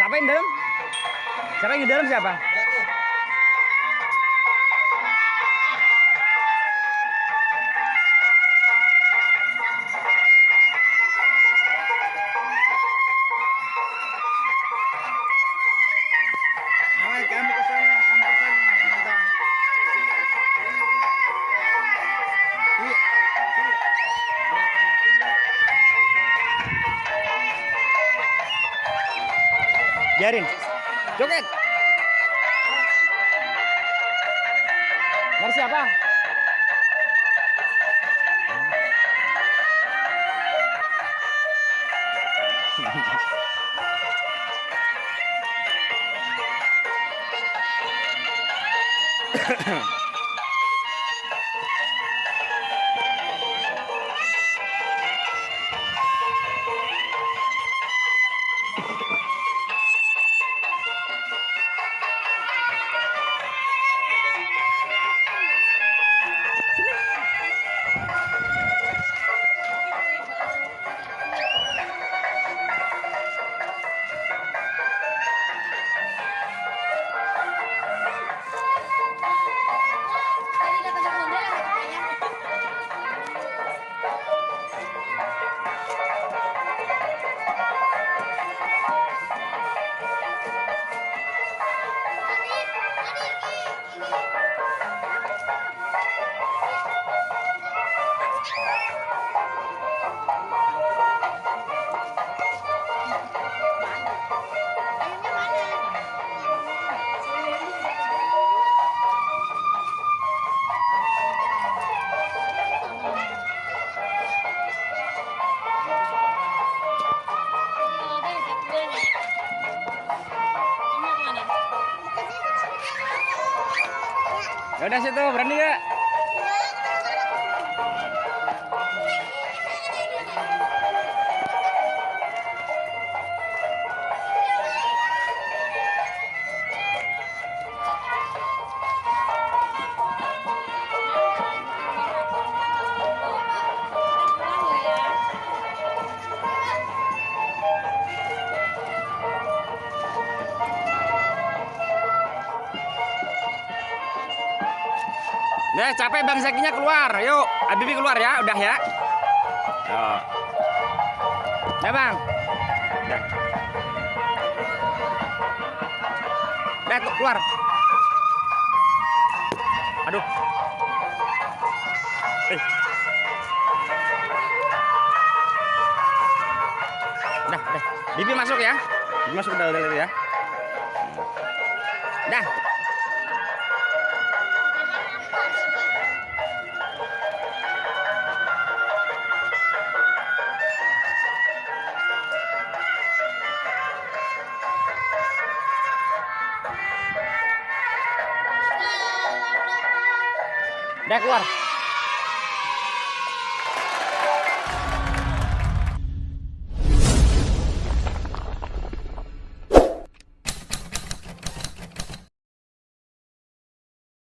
Siapa yang di dalam? Siapa yang di dalam siapa? Ayo kamu ke sana, kamu ke sana. Iya. Biarin. Joget. Dari siapa? Ya udah situ, berani gak? Nah, capek Bang Zakinya keluar. Yuk, Abibi keluar ya, udah ya. Oh. Nah, Bang. Udah. Udah tuh keluar. Aduh. Udah. Bibi masuk ya. Bibi masuk udah ya. Dah. Udah keluar.